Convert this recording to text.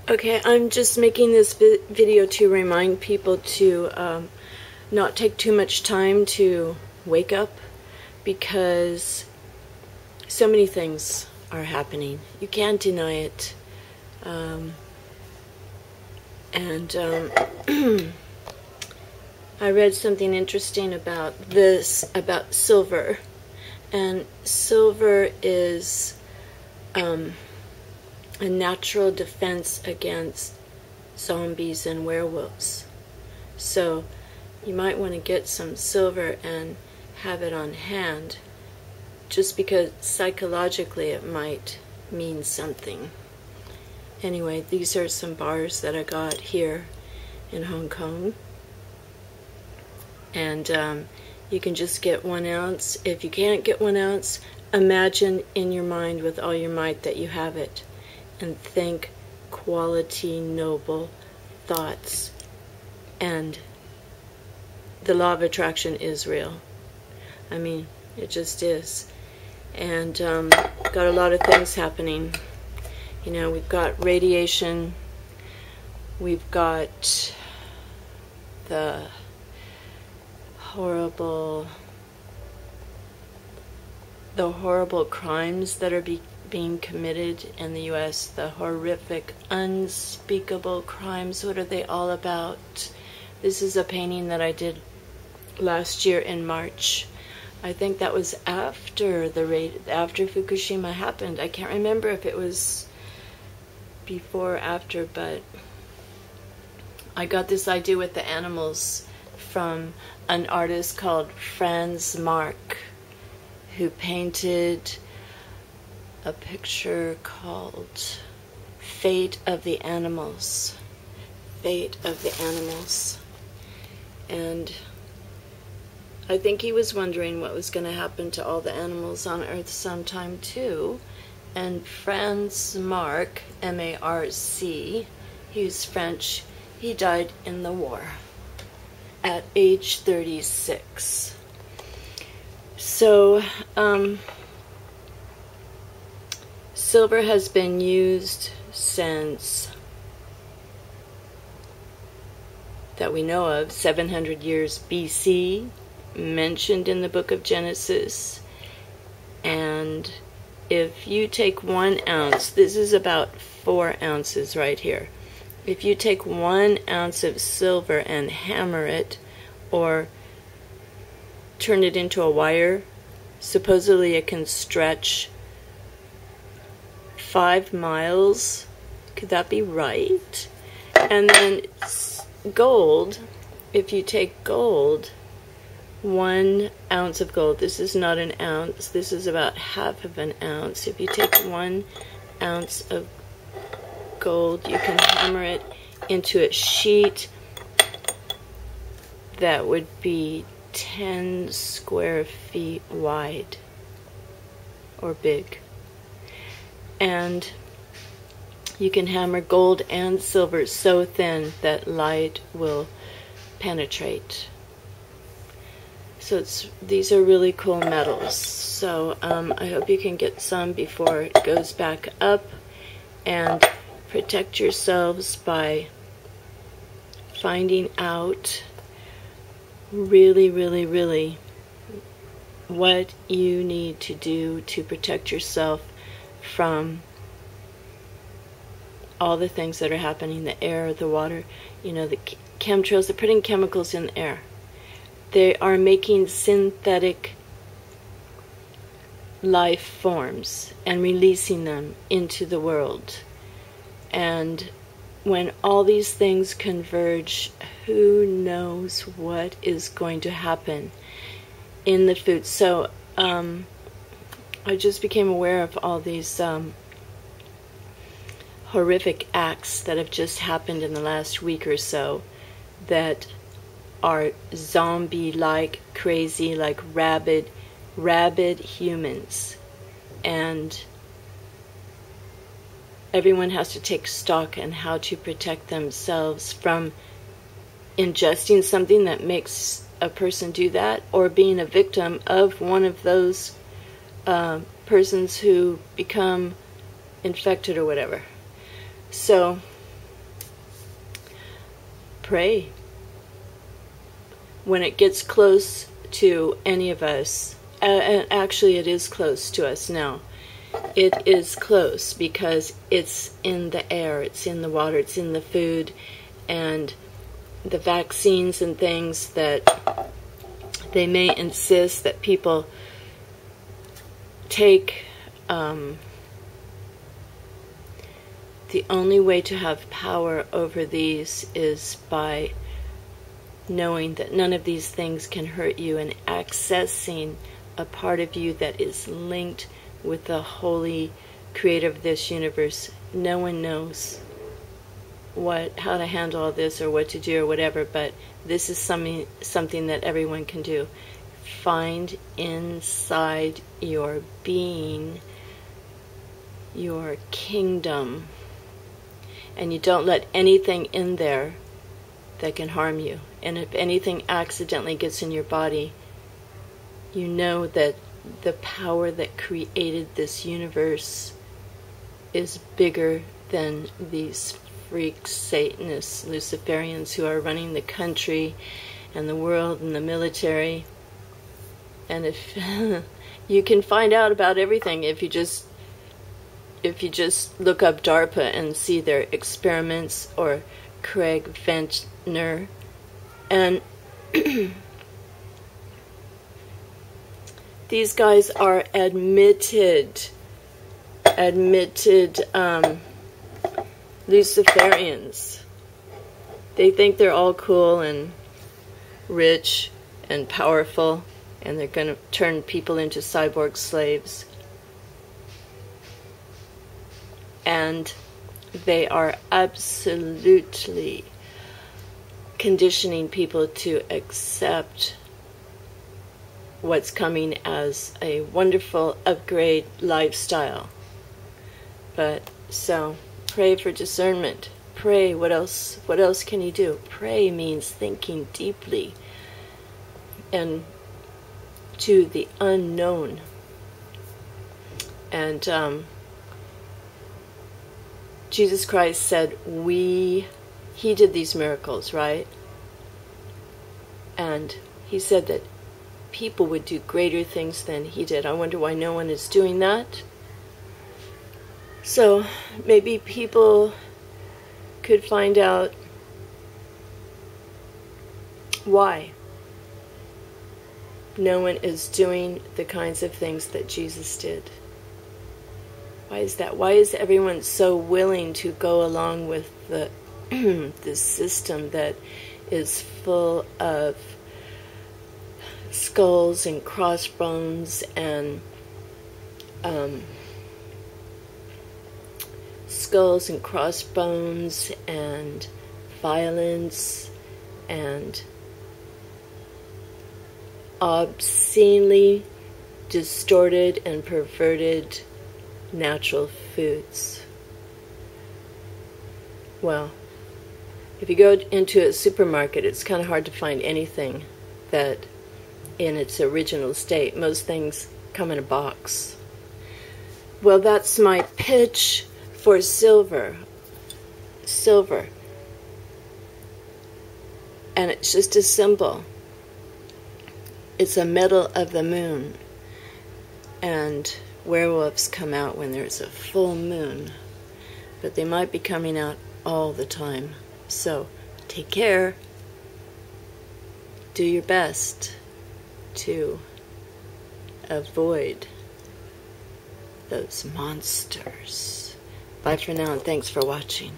Okay, I'm just making this video to remind people to not take too much time to wake up, because so many things are happening. You can't deny it. I read something interesting about this, about silver. And silver is a natural defense against zombies and werewolves. So you might want to get some silver and have it on hand, just because psychologically it might mean something. Anyway, these are some bars that I got here in Hong Kong. And you can just get 1 ounce. If you can't get 1 ounce, imagine in your mind with all your might that you have it. And think quality, noble thoughts. And the law of attraction is real. I mean, it just is. And got a lot of things happening. You know, we've got radiation. We've got the horrible crimes that are being committed in the U.S., the horrific, unspeakable crimes. What are they all about? This is a painting that I did last year in March. I think that was after after Fukushima happened. I can't remember if it was before or after, but I got this idea with the animals from an artist called Franz Marc, who painted a picture called Fate of the Animals. Fate of the Animals. And I think he was wondering what was going to happen to all the animals on Earth sometime too. And Franz Marc, M-A-R-C, he's French, he died in the war at age 36. So, silver has been used since, that we know of, 700 years BC, mentioned in the book of Genesis. And if you take 1 ounce, this is about 4 ounces right here. If you take 1 ounce of silver and hammer it, or turn it into a wire, supposedly it can stretch 5 miles. Could that be right? And then gold, if you take gold, 1 ounce of gold, this is not an ounce, this is about half of an ounce. If you take 1 ounce of gold, you can hammer it into a sheet that would be 10 square feet wide or big. And you can hammer gold and silver so thin that light will penetrate. So these are really cool metals. So I hope you can get some before it goes back up, and protect yourselves by finding out really, really, really what you need to do to protect yourself from all the things that are happening, the air, the water, you know, the chemtrails. They're putting chemicals in the air. They are making synthetic life forms and releasing them into the world. And when all these things converge, who knows what is going to happen in the food. So I just became aware of all these horrific acts that have just happened in the last week or so that are zombie-like, crazy, like rabid humans. And everyone has to take stock on how to protect themselves from ingesting something that makes a person do that, or being a victim of one of those persons who become infected or whatever. So pray. When it gets close to any of us, and actually it is close to us now, it is close because it's in the air, it's in the water, it's in the food, and the vaccines and things that they may insist that people take. The only way to have power over these is by knowing that none of these things can hurt you and accessing a part of you that is linked with the holy creator of this universe. No one knows how to handle all this or what to do or whatever, but this is something that everyone can do. Find inside your being your kingdom, and you don't let anything in there that can harm you. And if anything accidentally gets in your body, you know that the power that created this universe is bigger than these freaks, Satanists, Luciferians who are running the country and the world and the military. And if you can find out about everything if you just look up DARPA and see their experiments, or Craig Ventner, and these guys are admitted Luciferians. They think they're all cool and rich and powerful, and they're going to turn people into cyborg slaves. And they are absolutely conditioning people to accept what's coming as a wonderful upgrade lifestyle. But so pray for discernment. Pray. What else can you do? Pray means thinking deeply and to the unknown. And Jesus Christ said he did these miracles, right? And he said that people would do greater things than he did. I wonder why no one is doing that. So maybe people could find out why no one is doing the kinds of things that Jesus did. Why is that? Why is everyone so willing to go along with the this system that is full of skulls and crossbones and violence and obscenely distorted and perverted natural foods? Well, if you go into a supermarket, it's kind of hard to find anything that in its original state. Most things come in a box. Well, that's my pitch for silver. And it's just a symbol. It's a metal of the moon. And werewolves come out when there's a full moon. But they might be coming out all the time. So, take care. Do your best to avoid those monsters. Bye for now, and thanks for watching.